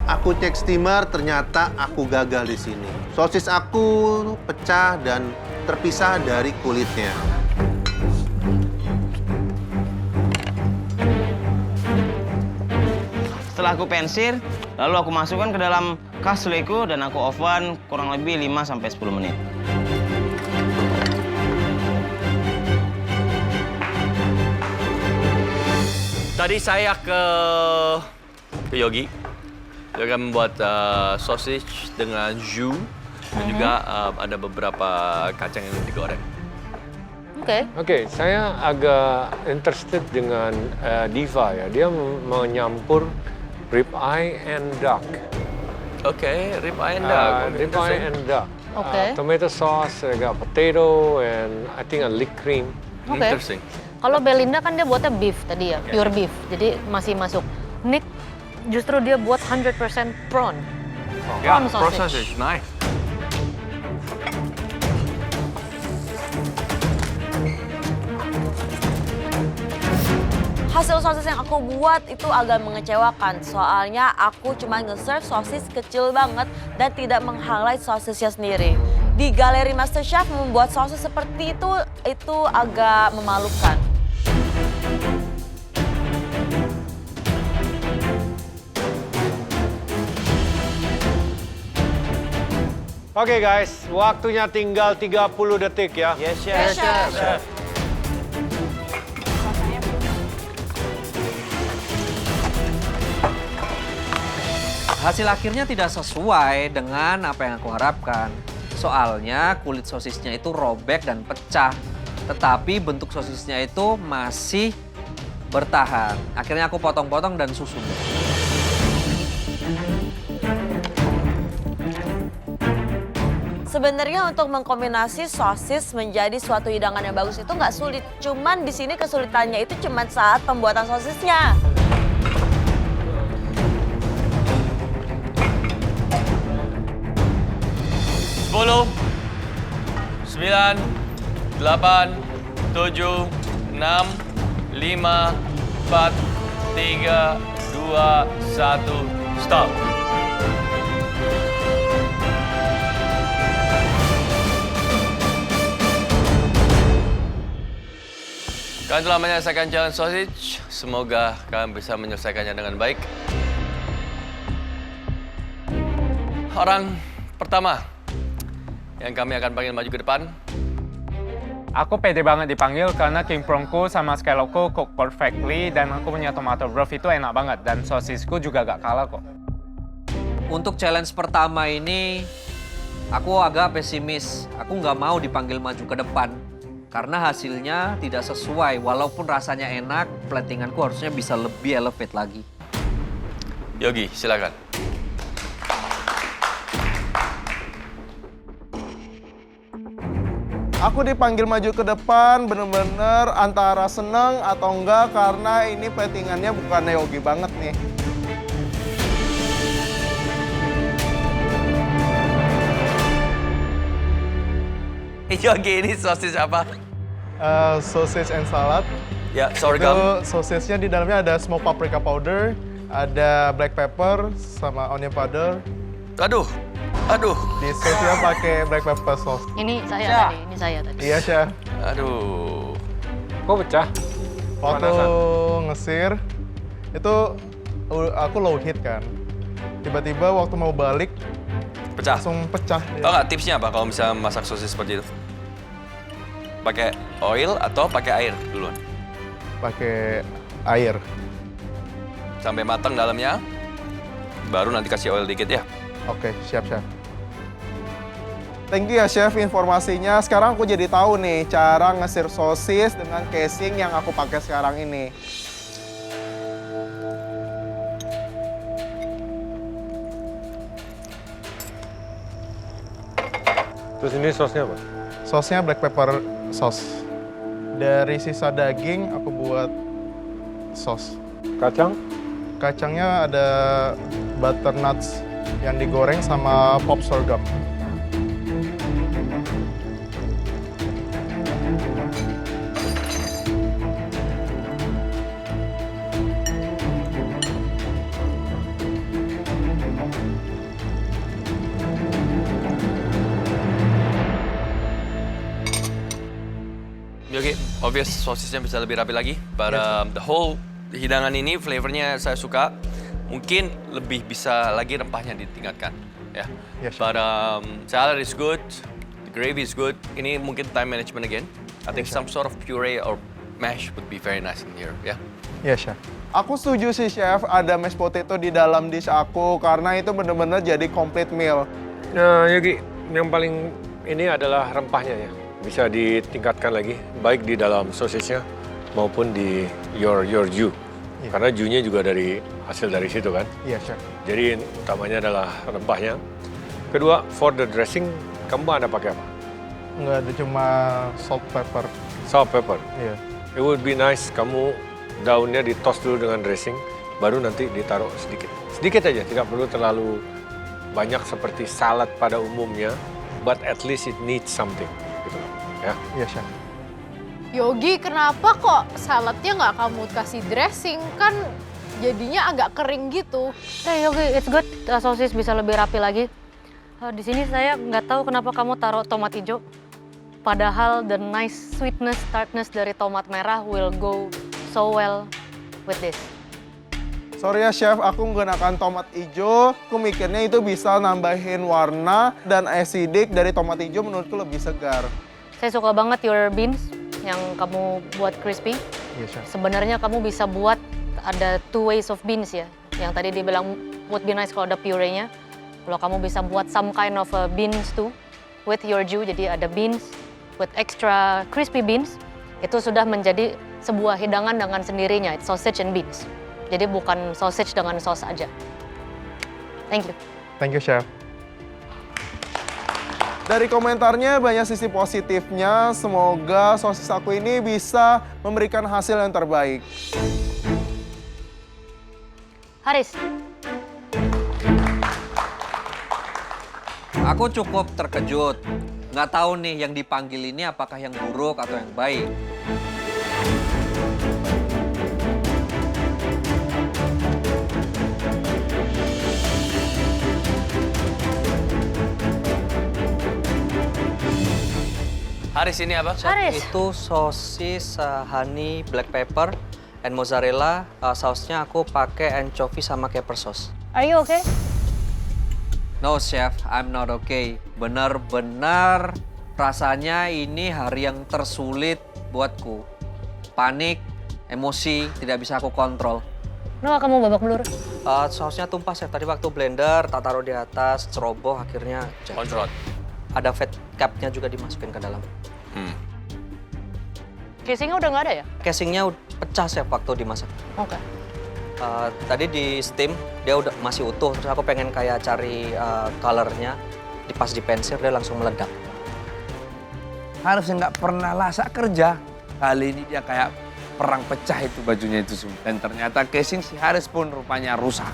Aku cek steamer, ternyata aku gagal di sini. Sosis aku pecah dan terpisah dari kulitnya. Setelah aku pensir, lalu aku masukkan ke dalam kasleku dan aku oven kurang lebih 5-10 menit. Tadi saya ke Yogi. Dia akan membuat sausage dengan jus dan juga ada beberapa kacang yang digoreng. Oke, saya agak interested dengan Diva ya. Dia menyampur rib eye and duck. Oke, rib eye and duck. Rib eye and duck. Oke. Tomato sauce, got potato, and I think a lick cream. Oke. Interesting. Kalau Belinda kan dia buatnya beef tadi ya, pure beef. Jadi masih masuk. Nick justru dia buat 100% prawn. Yeah, Prawn sausage. sausage, nice. Hasil sosis yang aku buat itu agak mengecewakan. Soalnya aku cuma nge-serve sosis kecil banget dan tidak meng-highlight sosisnya sendiri. Di galeri MasterChef membuat sosis seperti itu agak memalukan. Oke guys, waktunya tinggal 30 detik ya. Yes, chef. Chef. Hasil akhirnya tidak sesuai dengan apa yang aku harapkan. Soalnya kulit sosisnya itu robek dan pecah. Tetapi bentuk sosisnya itu masih bertahan. Akhirnya aku potong-potong dan susun. Sebenarnya untuk mengkombinasi sosis menjadi suatu hidangan yang bagus itu nggak sulit. Cuman di sini kesulitannya itu cuman saat pembuatan sosisnya. Sepuluh, 9, 8, 7, 6, 5, 4, 3, 2, 1, stop. Kalian telah menyelesaikan challenge sausage. Semoga kalian bisa menyelesaikannya dengan baik. Orang pertama yang kami akan panggil maju ke depan. Aku pede banget dipanggil karena king prawnku sama scallopku cook perfectly dan aku punya tomato broth itu enak banget dan sosisku juga gak kalah kok. Untuk challenge pertama ini, aku agak pesimis. Aku nggak mau dipanggil maju ke depan. Karena hasilnya tidak sesuai. Walaupun rasanya enak, platinganku harusnya bisa lebih elevate lagi. Yogi, silakan. Aku dipanggil maju ke depan bener-bener antara seneng atau enggak karena ini platingannya bukan Yogi banget nih. Yogi, ini sosis apa? Sausage and salad. Ya, Itu sorghum. sosisnya di dalamnya ada smoked paprika powder, ada black pepper sama onion powder. Aduh, aduh, Di sausnya pakai black pepper sauce. Ini saya tadi. Iya, Chef. aduh. Kok pecah? Waktu Pemanasan. ngesir, itu aku low heat kan. Tiba-tiba waktu mau balik, Pecah. langsung pecah. Tahu nggak tipsnya apa kalau misalnya masak sosis seperti itu? Pakai oil atau pakai air duluan? Pakai air. Sampai matang dalamnya, baru nanti kasih oil dikit ya. Oke, siap, Chef. Thank you ya, Chef, informasinya. Sekarang aku jadi tahu nih cara ngesir sosis dengan casing yang aku pakai sekarang ini. Terus ini sausnya apa? Sausnya black pepper sauce. Dari sisa daging aku buat sos. Kacang? Kacangnya ada butternuts yang digoreng sama pop sorghum. Yogi, obvious sosisnya bisa lebih rapi lagi. But the whole hidangan ini flavornya saya suka. Mungkin lebih bisa lagi rempahnya ditingkatkan. Ya. Yes, chef. But salad is good, the gravy is good. Ini mungkin time management again. I think some sort of puree or mash would be very nice in here. Ya. Iya, Chef. Aku setuju sih, Chef, ada mashed potato di dalam dish aku karena itu benar-benar jadi complete meal. Nah, Yogi, yang paling ini adalah rempahnya ya. Bisa ditingkatkan lagi, baik di dalam sosisnya maupun di your jus. Iya. Karena jus-nya juga dari hasil dari situ kan. Iya, Chef. Jadi utamanya adalah rempahnya. Kedua, for the dressing, kamu ada pakai apa? Nggak ada, cuma salt pepper. Salt pepper. Iya. It would be nice kamu daunnya ditos dulu dengan dressing, baru nanti ditaruh sedikit. Sedikit aja, tidak perlu terlalu banyak seperti salad pada umumnya, but at least it needs something. Gitu loh, ya. Iya, Chef. Yogi, kenapa kok saladnya nggak kamu kasih dressing? Kan jadinya agak kering gitu. Hey Yogi, it's good. Sosis bisa lebih rapi lagi. Di sini saya nggak tahu kenapa kamu taruh tomat hijau. Padahal the nice sweetness, tartness dari tomat merah will go so well with this. Sorry ya, Chef, aku menggunakan tomat hijau. Aku mikirnya itu bisa nambahin warna dan acidic dari tomat hijau menurutku lebih segar. Saya suka banget your beans yang kamu buat crispy. Iya, Chef. Sebenarnya kamu bisa buat ada two ways of beans ya. Yang tadi dibilang would be nice kalau ada puree-nya. Kalau kamu bisa buat some kind of a beans too with your jus, jadi ada beans with extra crispy beans, itu sudah menjadi sebuah hidangan dengan sendirinya. It's sausage and beans. Jadi bukan sausage dengan saus aja. Thank you. Thank you, Chef. Dari komentarnya banyak sisi positifnya. Semoga sosis aku ini bisa memberikan hasil yang terbaik. Haris, Aku cukup terkejut. Nggak tahu nih yang dipanggil ini apakah yang buruk atau yang baik. Haris ini apa? Haris. Itu sosis honey black pepper and mozzarella. Sausnya aku pakai anchovy sama caper sauce. are you okay? No chef, I'm not okay. Benar-benar rasanya ini hari yang tersulit buatku. Panik, emosi, tidak bisa aku kontrol. Kenapa kamu babak belur? Sausnya tumpah chef. Tadi waktu blender, tak taruh di atas, ceroboh akhirnya jatuh. Kontrol. Ada fat cap-nya juga dimasukin ke dalam. Casingnya udah nggak ada ya? Casingnya pecah chef waktu dimasak. Oke. Tadi di steam dia udah masih utuh, terus aku pengen kayak cari colornya, pas di pensil dia langsung meledak. Harusnya nggak pernah lasak kerja. Kali ini dia kayak perang pecah itu bajunya itu semua. Dan ternyata casing si Haris pun rupanya rusak.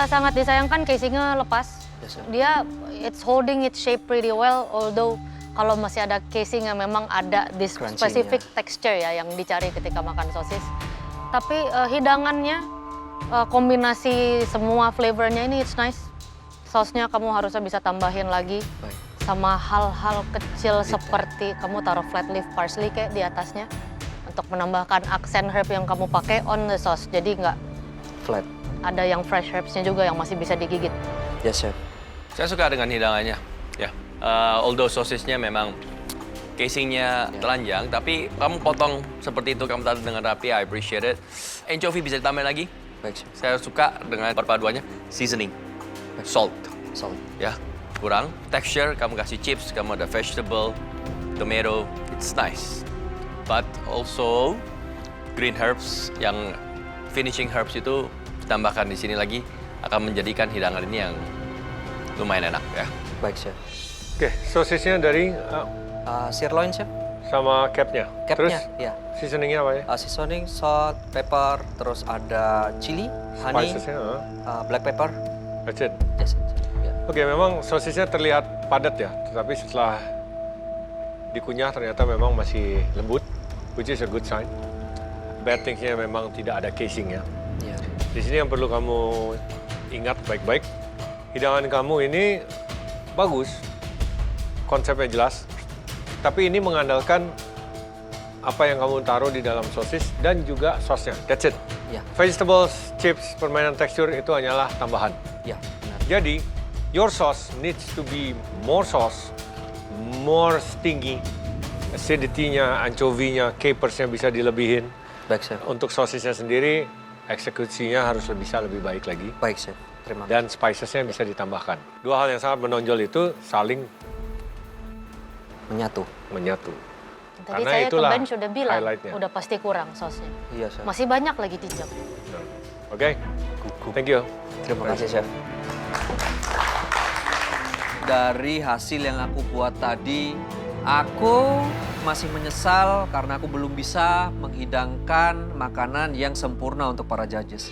Sangat disayangkan casingnya lepas. Yes, sir. Dia it's holding its shape pretty well, although kalau masih ada casing yang memang ada this Crunchy-nya. specific texture ya yang dicari ketika makan sosis. Tapi hidangannya kombinasi semua flavornya ini it's nice. Sausnya kamu harusnya bisa tambahin lagi. Baik. Sama hal-hal kecil seperti kamu taruh flat leaf parsley kayak di atasnya untuk menambahkan aksen herb yang kamu pakai on the sauce. Jadi nggak Flat. ada yang fresh herbs-nya juga yang masih bisa digigit. Yes chef. Saya suka dengan hidangannya. Ya, although sosisnya memang casingnya telanjang, tapi kamu potong seperti itu, kamu taruh dengan rapi. I appreciate it. Anchovy bisa ditambahin lagi. Baik chef. Saya suka dengan perpaduannya. Seasoning, salt, Salt. ya kurang. Texture, kamu kasih chips, kamu ada vegetable, tomato, it's nice. But also green herbs, yang finishing herbs itu ditambahkan di sini lagi akan menjadikan hidangan ini yang lumayan enak ya. Baik chef. Oke, sosisnya dari Sirloin chef. sama capnya. Terus Capnya, ya. seasoningnya apa ya? Seasoning, salt, pepper, terus ada chili, honey, Spicesnya, black pepper. that's it. Yes, ya. Oke, memang sosisnya terlihat padat ya, tetapi setelah dikunyah ternyata memang masih lembut, which is a good sign. Bad things-nya memang tidak ada casing-nya. Ya. Di sini yang perlu kamu ingat baik-baik, hidangan kamu ini bagus, konsepnya jelas, tapi ini mengandalkan apa yang kamu taruh di dalam sosis dan juga sosnya. That's it. Ya. Vegetables, chips, permainan tekstur itu hanyalah tambahan. Ya, benar. Jadi, your sauce needs to be more sauce, more stingy. Acidity-nya, anchovy-nya, capers-nya bisa dilebihin. Baik, Chef. Untuk sosisnya sendiri, eksekusinya harus bisa lebih baik lagi. Baik, Chef. Terima kasih. Dan spicesnya bisa ditambahkan. Dua hal yang sangat menonjol itu saling Menyatu. menyatu. Tadi Karena saya ke itulah Ben sudah bilang, highlight-nya. udah pasti kurang sosnya. Iya, Chef. Masih banyak lagi di jam. Oke? Thank you. Terima kasih, Chef. Dari hasil yang aku buat tadi, aku masih menyesal karena aku belum bisa menghidangkan makanan yang sempurna untuk para judges.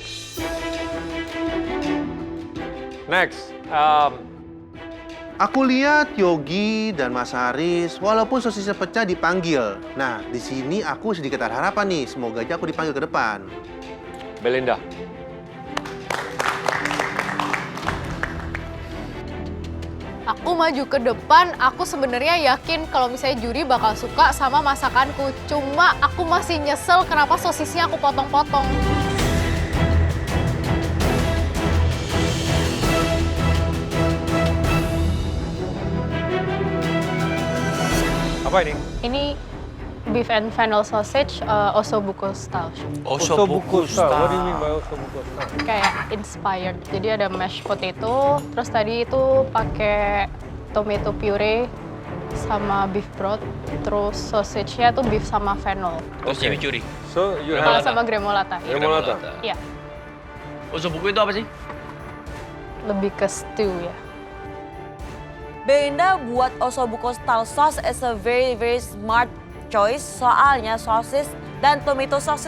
Next, Aku lihat Yogi dan Mas Haris, walaupun sosisnya pecah dipanggil. Nah, di sini aku sedikit ada harapan nih, semoga aja aku dipanggil ke depan. Belinda. Aku maju ke depan, aku sebenarnya yakin kalau misalnya juri bakal suka sama masakanku. Cuma aku masih nyesel kenapa sosisnya aku potong-potong. Apa ini? Ini beef and fennel sausage, ossobuco style. Ossobuco style. What do you mean by ossobuco style? Kayak inspired. Jadi ada mashed potato, terus tadi itu pakai tomato puree sama beef broth, terus sausage-nya tuh beef sama fennel. Terus chimichurri. So, you have Sama gremolata. Gremolata. Iya, Ossobuco itu apa sih? lebih ke stew ya. Belinda buat ossobuco style sauce is a very smart choice. Soalnya sosis dan tomato sauce